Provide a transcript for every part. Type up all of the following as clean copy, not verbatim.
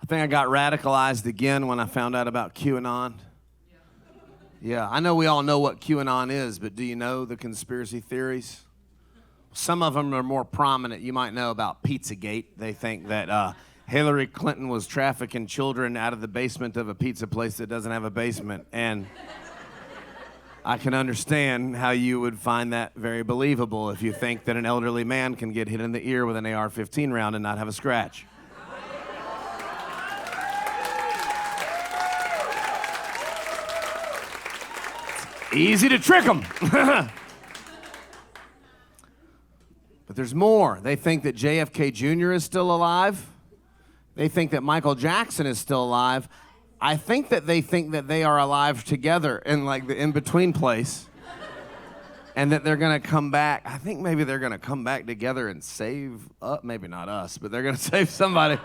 I think I got radicalized again when I found out about QAnon. Yeah, I know we all know what QAnon is, but do you know the conspiracy theories? Some of them are more prominent. You might know about Pizzagate. They think that Hillary Clinton was trafficking children out of the basement of a pizza place that doesn't have a basement. And I can understand how you would find that very believable if you think that an elderly man can get hit in the ear with an AR-15 round and not have a scratch. Easy to trick them. But there's more. They think that JFK Jr. is still alive. They think that Michael Jackson is still alive. I think that they are alive together in like the in-between place. And that they're gonna come back. I think maybe they're gonna come back together and save maybe not us, but they're gonna save somebody.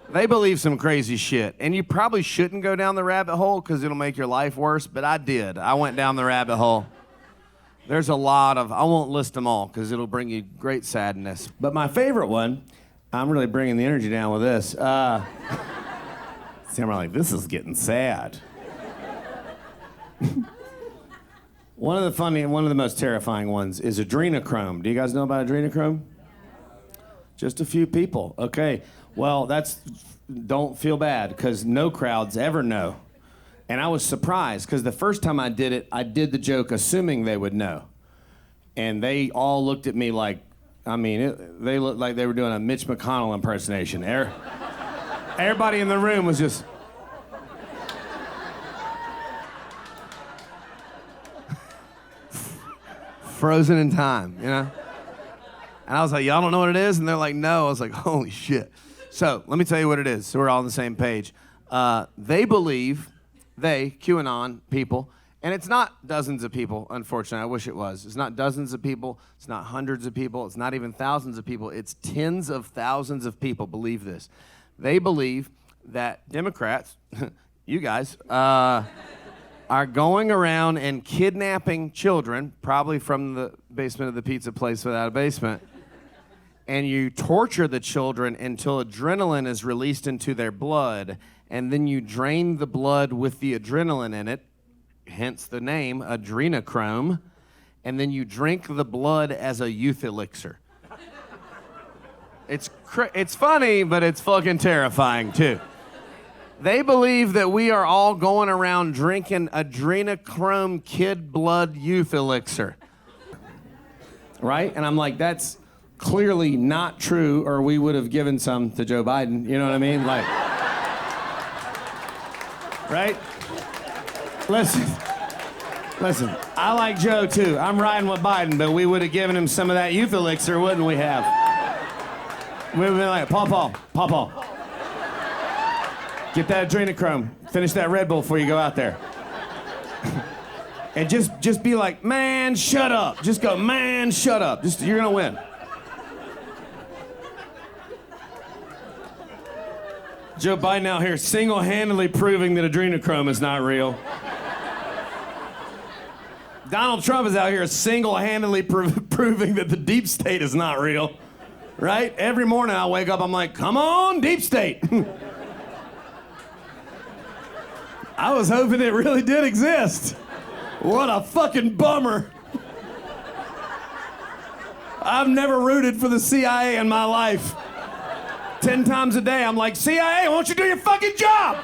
They believe some crazy shit. And you probably shouldn't go down the rabbit hole because it'll make your life worse, but I did. I went down the rabbit hole. There's a lot of, I won't list them all because it'll bring you great sadness. But my favorite one, I'm really bringing the energy down with this. See, I'm like, this is getting sad. One of the most terrifying ones is adrenochrome. Do you guys know about adrenochrome? Just a few people. Okay. Well, don't feel bad, because no crowds ever know. And I was surprised, because the first time I did it, I did the joke assuming they would know. And they all looked at me like, they looked like they were doing a Mitch McConnell impersonation. Everybody in the room was just... frozen in time, you know? And I was like, y'all don't know what it is? And they're like, no. I was like, holy shit. So let me tell you what it is, so we're all on the same page. They believe, QAnon people, and it's not dozens of people, unfortunately. I wish it was. It's not dozens of people. It's not hundreds of people. It's not even thousands of people. It's tens of thousands of people believe this. They believe that Democrats, you guys, are going around and kidnapping children, probably from the basement of the pizza place without a basement, and you torture the children until adrenaline is released into their blood, and then you drain the blood with the adrenaline in it, hence the name, adrenochrome, and then you drink the blood as a youth elixir. It's funny, but it's fucking terrifying, too. They believe that we are all going around drinking adrenochrome kid blood youth elixir. Right? And I'm like, that's clearly not true, or we would have given some to Joe Biden. You know what I mean? Like, right? Listen, I like Joe too. I'm riding with Biden, but we would have given him some of that youth elixir, wouldn't we have? We would have been like, Paw. Get that adrenochrome. Finish that Red Bull before you go out there. And just be like, man, shut up. Just go, man, shut up. You're gonna win. Joe Biden out here single-handedly proving that adrenochrome is not real. Donald Trump is out here single-handedly proving that the deep state is not real. Right? Every morning I wake up, I'm like, come on, deep state. I was hoping it really did exist. What a fucking bummer. I've never rooted for the CIA in my life. 10 times a day, I'm like, CIA, why don't you do your fucking job?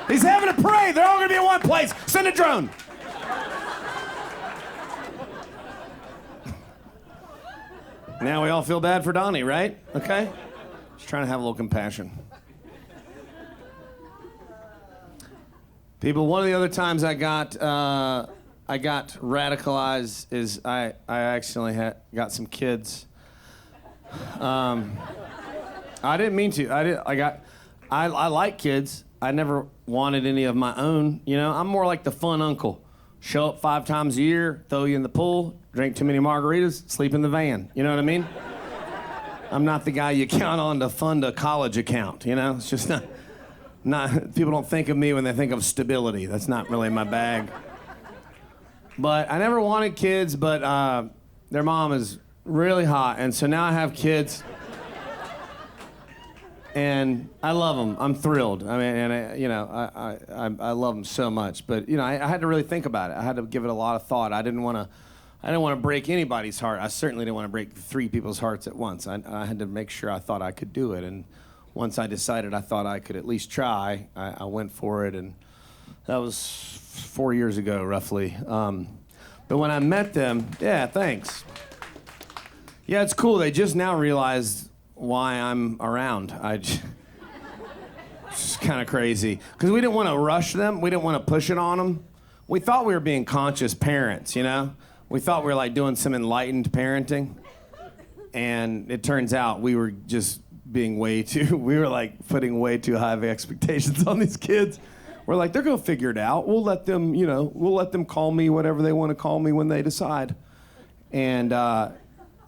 He's having a parade. They're all gonna be in one place. Send a drone. Now we all feel bad for Donnie, right? Okay? Just trying to have a little compassion. People, one of the other times I got radicalized is I actually got some kids. I didn't mean to. I like kids. I never wanted any of my own. You know, I'm more like the fun uncle. Show up 5 times a year, throw you in the pool, drink too many margaritas, sleep in the van. You know what I mean? I'm not the guy you count on to fund a college account. You know, it's just not. People don't think of me when they think of stability. That's not really my bag. But I never wanted kids, but their mom is really hot, and so now I have kids. And I love them. I'm thrilled. I mean, and I love them so much. But I had to really think about it. I had to give it a lot of thought. I didn't want to break anybody's heart. I certainly didn't want to break 3 people's hearts at once. I had to make sure I thought I could do it. And once I decided I thought I could at least try, I went for it. And that was 4 years ago, roughly. But when I met them, yeah, thanks. Yeah, it's cool. They just now realized why I'm around. It's kind of crazy. Because we didn't want to rush them. We didn't want to push it on them. We thought we were being conscious parents, We thought we were like doing some enlightened parenting. And it turns out we were just being we were like putting way too high of expectations on these kids. We're like, they're going to figure it out. We'll let them call me whatever they want to call me when they decide. And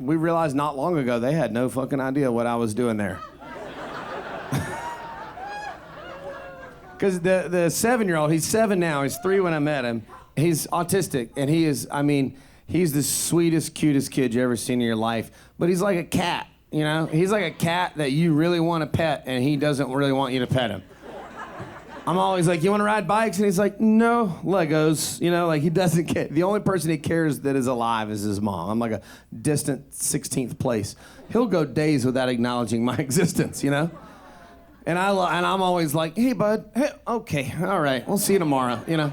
we realized not long ago they had no fucking idea what I was doing there. Because the 7-year-old, he's 7 now, he's 3 when I met him. He's autistic, and he's the sweetest, cutest kid you ever seen in your life. But he's like a cat, He's like a cat that you really want to pet, and he doesn't really want you to pet him. I'm always like, you want to ride bikes? And he's like, no, Legos. Like he doesn't care. The only person he cares that is alive is his mom. I'm like a distant 16th place. He'll go days without acknowledging my existence, And I'm always like, hey, bud, hey, okay, all right, we'll see you tomorrow, And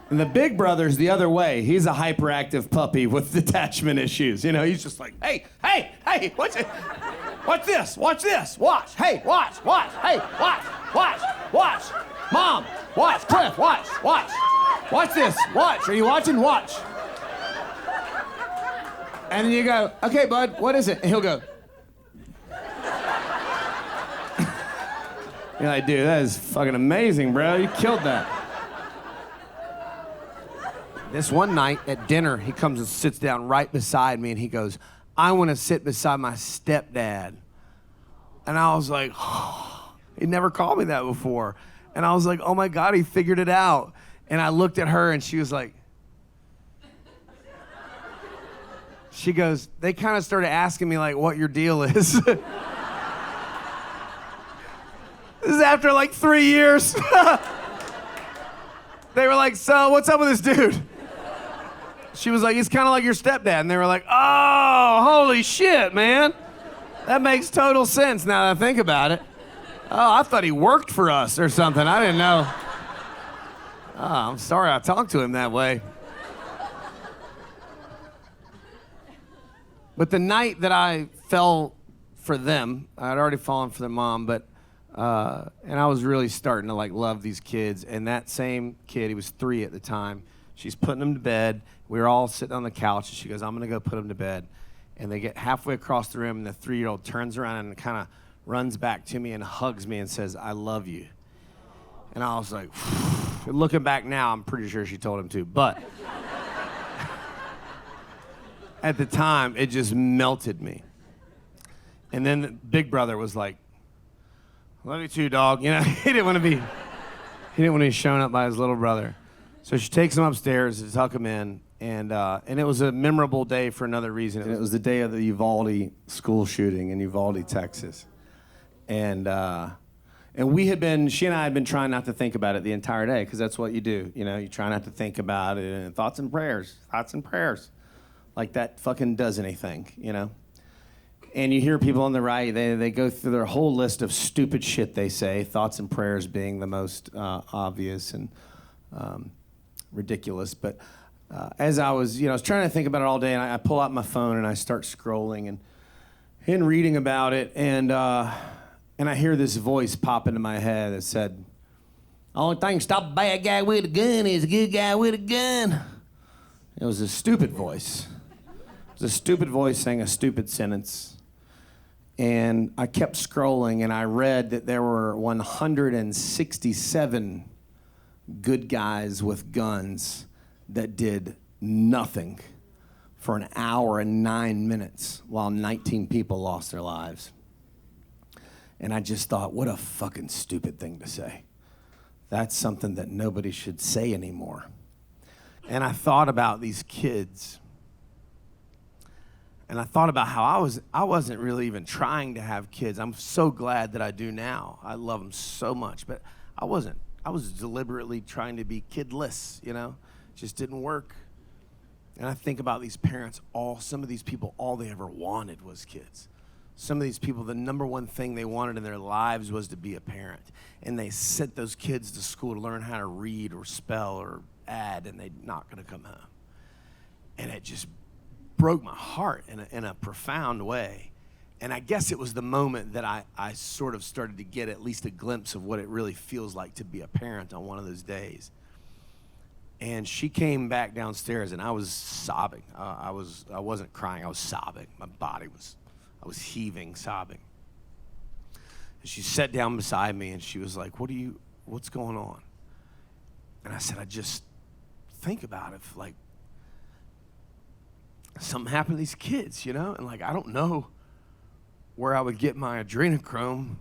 the big brother's the other way. He's a hyperactive puppy with attachment issues. He's just like, hey, what's it? Watch this, watch, hey, watch, hey, watch. Mom, watch. Cliff, watch. Watch this, watch. Are you watching? Watch. And then you go, okay, bud, what is it? And he'll go. You're like, dude, that is fucking amazing, bro. You killed that. This one night at dinner, he comes and sits down right beside me, and he goes, I want to sit beside my stepdad. And I was like, oh, he'd never called me that before. And I was like, oh my God, he figured it out. And I looked at her and she was like, she goes, they kind of started asking me like what your deal is. This is after like 3 years. They were like, so what's up with this dude? She was like, he's kind of like your stepdad. And they were like, oh, holy shit, man. That makes total sense now that I think about it. Oh, I thought he worked for us or something. I didn't know. Oh, I'm sorry I talked to him that way. But the night that I fell for them, I'd already fallen for their mom, but and I was really starting to like love these kids. And that same kid, he was 3 at the time, she's putting him to bed. We were all sitting on the couch, and she goes, I'm gonna go put him to bed. And they get halfway across the room, and the 3-year-old turns around and kind of runs back to me and hugs me and says, I love you. And I was like, looking back now, I'm pretty sure she told him to, but at the time, it just melted me. And then the big brother was like, love you too, dog. He didn't want to be shown up by his little brother. So she takes him upstairs to tuck him in, and it was a memorable day for another reason. And it was the day of the Uvalde school shooting in Uvalde, Texas. And she and I had been trying not to think about it the entire day, because that's what you do. You try not to think about it, and thoughts and prayers. Like that fucking does anything, And you hear people on the right, they go through their whole list of stupid shit they say, thoughts and prayers being the most obvious and ridiculous. But as I was trying to think about it all day, and I pull out my phone and I start scrolling and reading about it, and I hear this voice pop into my head that said, only thing to stop a bad guy with a gun is a good guy with a gun. It was a stupid voice. It was a stupid voice saying a stupid sentence. And I kept scrolling, and I read that there were 167 good guys with guns that did nothing for an hour and 9 minutes while 19 people lost their lives. And I just thought, what a fucking stupid thing to say. That's something that nobody should say anymore. And I thought about these kids. And I thought about how I wasn't really even trying to have kids. I'm so glad that I do now. I love them so much, but I wasn't. I was deliberately trying to be kidless, you know? Just didn't work. And I think about these parents, some of these people, all they ever wanted was kids. Some of these people, the number one thing they wanted in their lives was to be a parent. And they sent those kids to school to learn how to read or spell or add, and they're not gonna come home. And it just broke my heart in a profound way. And I guess it was the moment that I sort of started to get at least a glimpse of what it really feels like to be a parent on one of those days. And she came back downstairs, and I was sobbing. I wasn't crying, I was sobbing. I was heaving, sobbing. And she sat down beside me, and she was like, what's going on? And I said, I just think about it, like, something happened to these kids, you know? And like, I don't know where I would get my adrenochrome.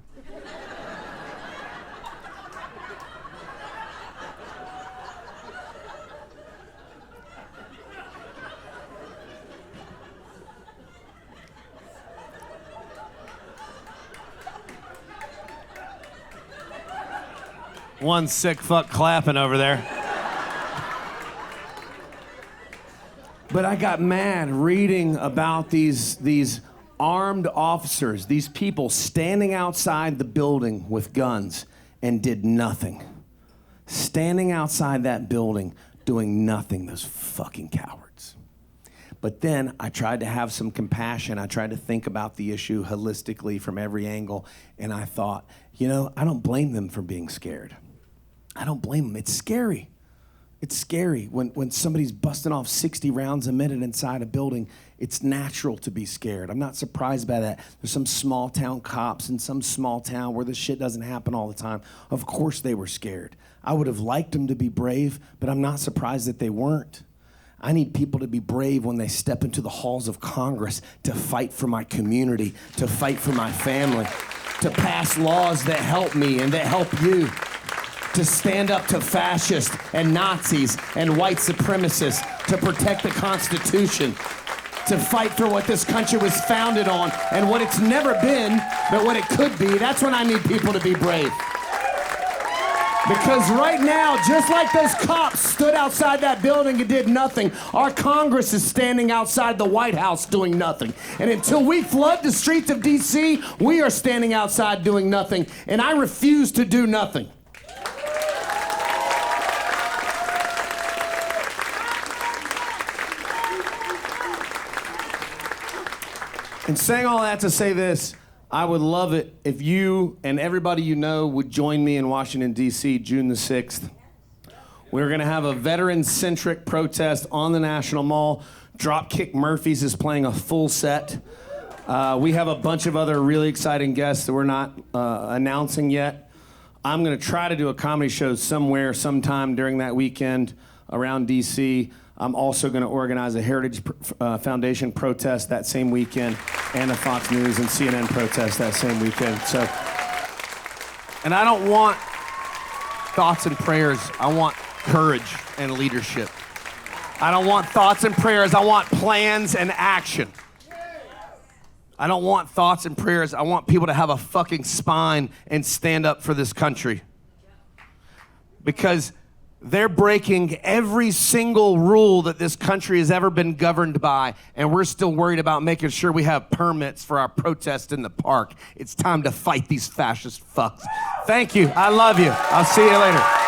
One sick fuck clapping over there. But I got mad reading about these armed officers, these people standing outside the building with guns and did nothing. Standing outside that building doing nothing, those fucking cowards. But then I tried to have some compassion. I tried to think about the issue holistically from every angle, and I thought, you know, I don't blame them for being scared. I don't blame them. It's scary. It's scary when somebody's busting off 60 rounds a minute inside a building. It's natural to be scared. I'm not surprised by that. There's some small town cops in some small town where this shit doesn't happen all the time. Of course they were scared. I would have liked them to be brave, but I'm not surprised that they weren't. I need people to be brave when they step into the halls of Congress to fight for my community, to fight for my family, to pass laws that help me and that help you. To stand up to fascists and Nazis and white supremacists, to protect the Constitution, to fight for what this country was founded on and what it's never been, but what it could be. That's when I need people to be brave. Because right now, just like those cops stood outside that building and did nothing, our Congress is standing outside the White House doing nothing. And until we flood the streets of D.C., we are standing outside doing nothing. And I refuse to do nothing. And saying all that to say this, I would love it if you and everybody you know would join me in Washington, D.C., June the 6th. We're going to have a veteran-centric protest on the National Mall. Dropkick Murphys is playing a full set. We have a bunch of other really exciting guests that we're not announcing yet. I'm going to try to do a comedy show somewhere, sometime during that weekend around D.C. I'm also going to organize a Heritage Foundation protest that same weekend and a Fox News and CNN protest that same weekend. So, and I don't want thoughts and prayers. I want courage and leadership. I don't want thoughts and prayers. I want plans and action. I don't want thoughts and prayers. I want people to have a fucking spine and stand up for this country. Because they're breaking every single rule that this country has ever been governed by, and we're still worried about making sure we have permits for our protest in the park. It's time to fight these fascist fucks. Thank you. I love you. I'll see you later.